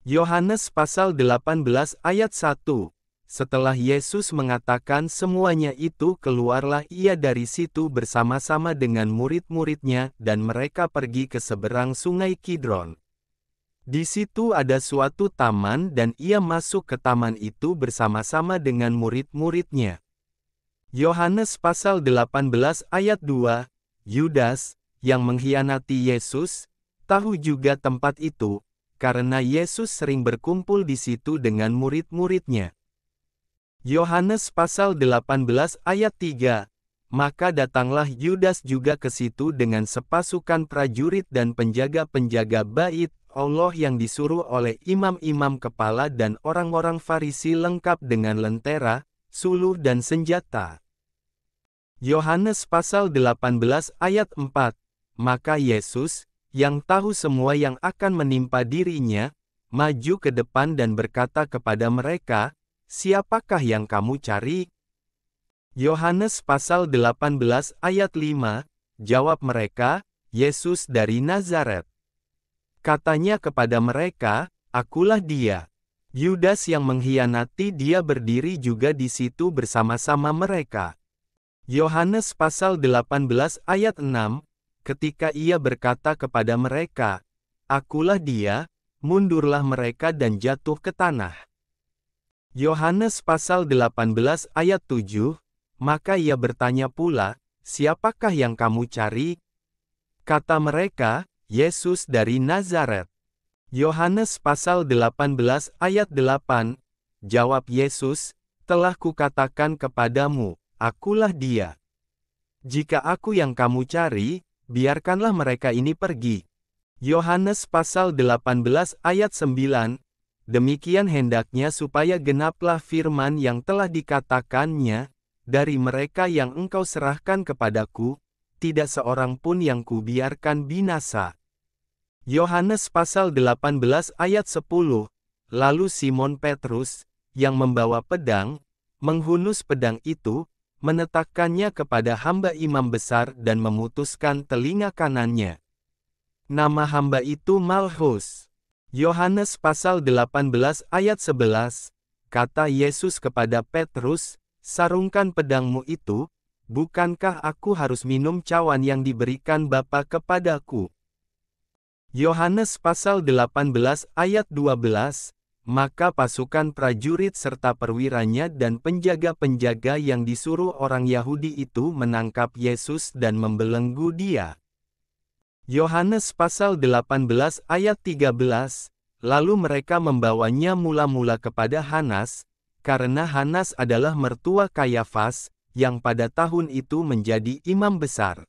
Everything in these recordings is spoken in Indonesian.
Yohanes pasal 18 ayat 1. Setelah Yesus mengatakan semuanya itu, keluarlah ia dari situ bersama-sama dengan murid-muridnya dan mereka pergi ke seberang sungai Kidron. Di situ ada suatu taman dan ia masuk ke taman itu bersama-sama dengan murid-muridnya. Yohanes pasal 18 ayat 2, Yudas, yang mengkhianati Yesus, tahu juga tempat itu, karena Yesus sering berkumpul di situ dengan murid-muridnya. Yohanes pasal 18 ayat 3, maka datanglah Yudas juga ke situ dengan sepasukan prajurit dan penjaga-penjaga bait Allah yang disuruh oleh imam-imam kepala dan orang-orang Farisi lengkap dengan lentera, suluh dan senjata. Yohanes pasal 18 ayat 4, maka Yesus, yang tahu semua yang akan menimpa dirinya, maju ke depan dan berkata kepada mereka, "Siapakah yang kamu cari?" Yohanes pasal 18 ayat 5, jawab mereka, "Yesus dari Nazaret." Katanya kepada mereka, "Akulah dia." Yudas yang mengkhianati dia berdiri juga di situ bersama-sama mereka. Yohanes pasal 18 ayat 6, ketika ia berkata kepada mereka, "Akulah dia," mundurlah mereka dan jatuh ke tanah. Yohanes pasal 18 ayat 7, maka ia bertanya pula, "Siapakah yang kamu cari?" Kata mereka, "Yesus dari Nazaret." Yohanes pasal 18 ayat 8, jawab Yesus, "Telah kukatakan kepadamu, akulah dia. Jika aku yang kamu cari, biarkanlah mereka ini pergi." Yohanes pasal 18 ayat 9, demikian hendaknya supaya genaplah firman yang telah dikatakannya, "Dari mereka yang engkau serahkan kepadaku, tidak seorang pun yang kubiarkan binasa." Yohanes pasal 18 ayat 10, lalu Simon Petrus, yang membawa pedang, menghunus pedang itu, menetapkannya kepada hamba imam besar dan memutuskan telinga kanannya. Nama hamba itu Malchus. Yohanes pasal 18 ayat 11, kata Yesus kepada Petrus, "Sarungkan pedangmu itu, bukankah aku harus minum cawan yang diberikan Bapa kepadaku?" Yohanes pasal 18 ayat 12, maka pasukan prajurit serta perwiranya dan penjaga-penjaga yang disuruh orang Yahudi itu menangkap Yesus dan membelenggu dia. Yohanes pasal 18 ayat 13, lalu mereka membawanya mula-mula kepada Hanas, karena Hanas adalah mertua Kayafas, yang pada tahun itu menjadi imam besar.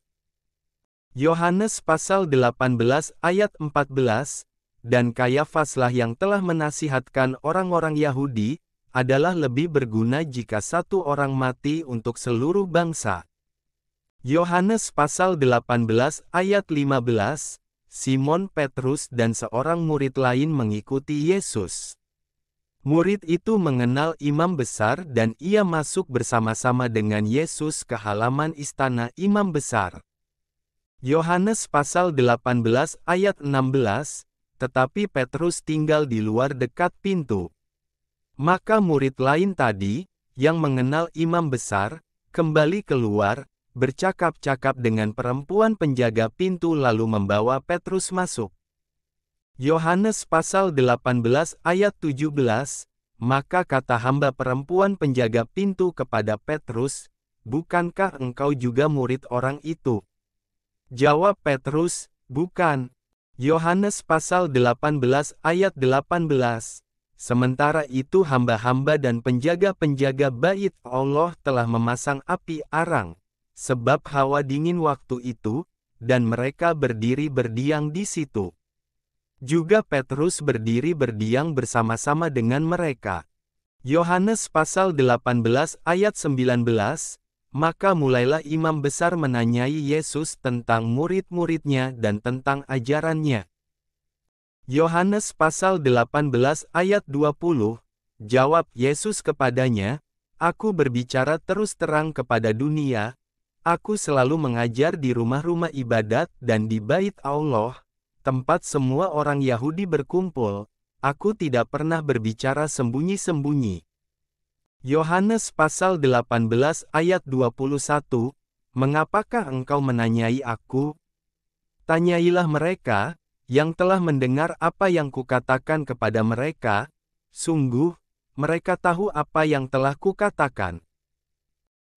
Yohanes pasal 18 ayat 14, dan Kayafaslah yang telah menasihatkan orang-orang Yahudi, adalah lebih berguna jika satu orang mati untuk seluruh bangsa. Yohanes pasal 18 ayat 15, Simon Petrus dan seorang murid lain mengikuti Yesus. Murid itu mengenal imam besar dan ia masuk bersama-sama dengan Yesus ke halaman istana imam besar. Yohanes pasal 18 ayat 16, tetapi Petrus tinggal di luar dekat pintu. Maka murid lain tadi, yang mengenal imam besar, kembali keluar, bercakap-cakap dengan perempuan penjaga pintu lalu membawa Petrus masuk. Yohanes pasal 18 ayat 17, maka kata hamba perempuan penjaga pintu kepada Petrus, "Bukankah engkau juga murid orang itu?" Jawab Petrus, "Bukan." Yohanes pasal 18 ayat 18, sementara itu hamba-hamba dan penjaga-penjaga bait Allah telah memasang api arang, sebab hawa dingin waktu itu, dan mereka berdiri berdiam di situ. Juga Petrus berdiri berdiam bersama-sama dengan mereka. Yohanes pasal 18 ayat 19, maka mulailah imam besar menanyai Yesus tentang murid-muridnya dan tentang ajarannya. Yohanes pasal 18 ayat 20, jawab Yesus kepadanya, "Aku berbicara terus terang kepada dunia. Aku selalu mengajar di rumah-rumah ibadat dan di bait Allah, tempat semua orang Yahudi berkumpul, Aku tidak pernah berbicara sembunyi-sembunyi. Yohanes pasal 18 ayat 21, Mengapakah engkau menanyai aku? Tanyailah mereka, yang telah mendengar apa yang kukatakan kepada mereka, sungguh, mereka tahu apa yang telah kukatakan.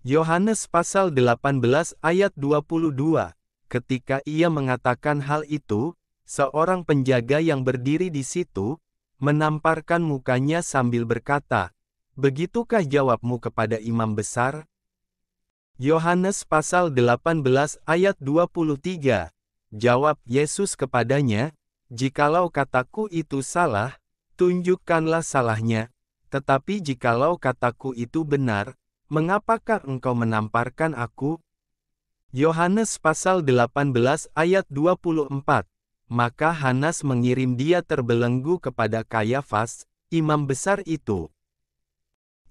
Yohanes pasal 18 ayat 22, ketika ia mengatakan hal itu, seorang penjaga yang berdiri di situ, menamparkan mukanya sambil berkata, "Begitukah jawabmu kepada imam besar?" Yohanes pasal 18 ayat 23, jawab Yesus kepadanya, "Jikalau kataku itu salah, tunjukkanlah salahnya, tetapi jikalau kataku itu benar, mengapakah engkau menamparkan aku?" Yohanes pasal 18 ayat 24, maka Hanas mengirim dia terbelenggu kepada Kayafas, imam besar itu.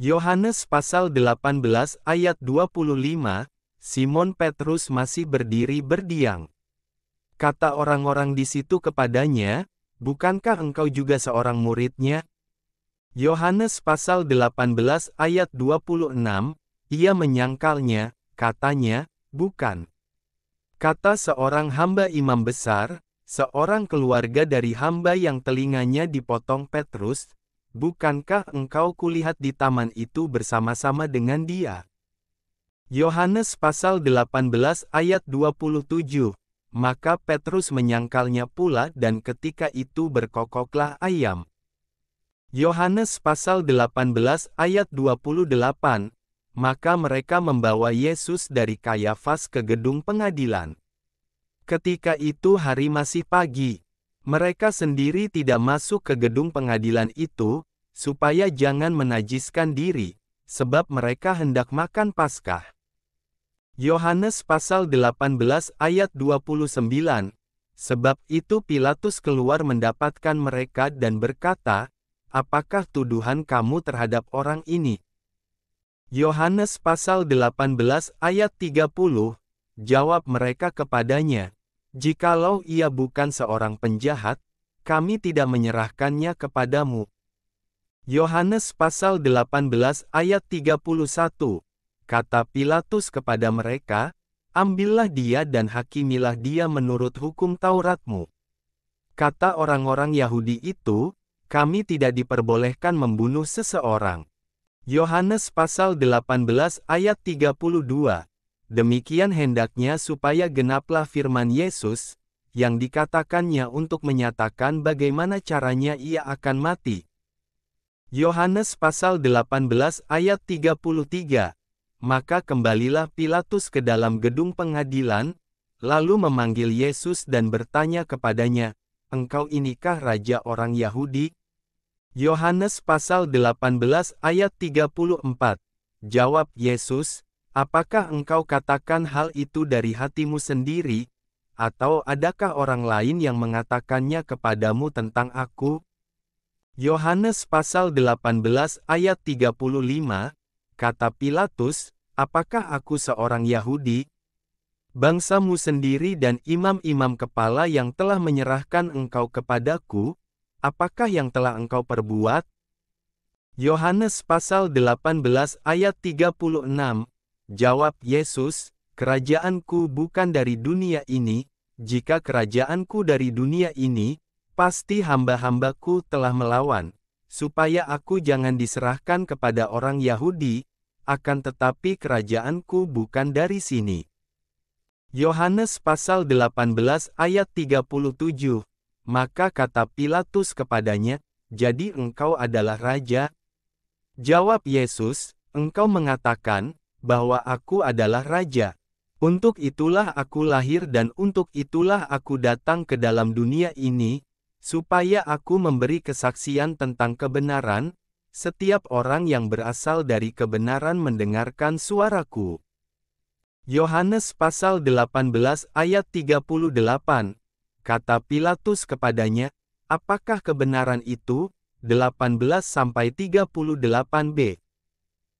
Yohanes pasal 18 ayat 25, Simon Petrus masih berdiri berdiam. Kata orang-orang di situ kepadanya, "Bukankah engkau juga seorang muridnya?" Yohanes pasal 18 ayat 26, ia menyangkalnya, katanya, "Bukan." Kata seorang hamba imam besar, seorang keluarga dari hamba yang telinganya dipotong Petrus, "Bukankah engkau kulihat di taman itu bersama-sama dengan dia?" Yohanes pasal 18 ayat 27, maka Petrus menyangkalnya pula dan ketika itu berkokoklah ayam. Yohanes pasal 18 ayat 28, maka mereka membawa Yesus dari Kayafas ke gedung pengadilan. Ketika itu hari masih pagi. Mereka sendiri tidak masuk ke gedung pengadilan itu, supaya jangan menajiskan diri, sebab mereka hendak makan Paskah. Yohanes pasal 18 ayat 29, sebab itu Pilatus keluar mendapatkan mereka dan berkata, "Apakah tuduhan kamu terhadap orang ini?" Yohanes pasal 18 ayat 30, jawab mereka kepadanya, "Jikalau ia bukan seorang penjahat, kami tidak menyerahkannya kepadamu." Yohanes pasal 18 ayat 31, kata Pilatus kepada mereka, "Ambillah dia dan hakimilah dia menurut hukum Tauratmu." Kata orang-orang Yahudi itu, "Kami tidak diperbolehkan membunuh seseorang." Yohanes pasal 18 ayat 32, demikian hendaknya supaya genaplah firman Yesus, yang dikatakannya untuk menyatakan bagaimana caranya ia akan mati. Yohanes pasal 18 ayat 33, maka kembalilah Pilatus ke dalam gedung pengadilan, lalu memanggil Yesus dan bertanya kepadanya, "Engkau inikah raja orang Yahudi?" Yohanes pasal 18 ayat 34, jawab Yesus, "Apakah engkau katakan hal itu dari hatimu sendiri, atau adakah orang lain yang mengatakannya kepadamu tentang aku?" Yohanes pasal 18 ayat 35, kata Pilatus, "Apakah aku seorang Yahudi? Bangsamu sendiri dan imam-imam kepala yang telah menyerahkan engkau kepadaku, apakah yang telah engkau perbuat?" Yohanes pasal 18 ayat 36, jawab Yesus, "Kerajaanku bukan dari dunia ini, jika kerajaanku dari dunia ini, pasti hamba-hambaku telah melawan, supaya aku jangan diserahkan kepada orang Yahudi, akan tetapi kerajaanku bukan dari sini." Yohanes pasal 18 ayat 37, maka kata Pilatus kepadanya, "Jadi engkau adalah raja?" Jawab Yesus, "Engkau mengatakan bahwa aku adalah raja. Untuk itulah aku lahir dan untuk itulah aku datang ke dalam dunia ini, supaya aku memberi kesaksian tentang kebenaran. Setiap orang yang berasal dari kebenaran mendengarkan suaraku." Yohanes pasal 18 ayat 38, kata Pilatus kepadanya, "Apakah kebenaran itu?" 18-38b.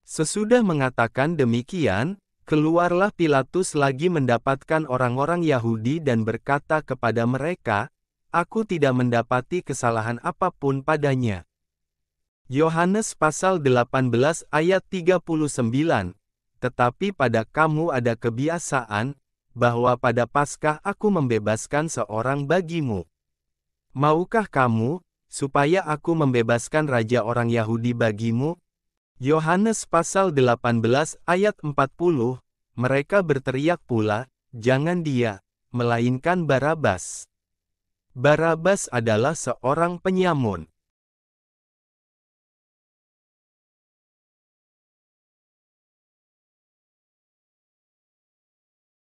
Sesudah mengatakan demikian, keluarlah Pilatus lagi mendapatkan orang-orang Yahudi dan berkata kepada mereka, aku tidak mendapati kesalahan apapun padanya. Yohanes pasal 18 ayat 39. Tetapi pada kamu ada kebiasaan, bahwa pada Paskah aku membebaskan seorang bagimu. Maukah kamu, supaya aku membebaskan raja orang Yahudi bagimu? Yohanes pasal 18 ayat 40, mereka berteriak pula, jangan dia, melainkan Barabas. Barabas adalah seorang penyamun.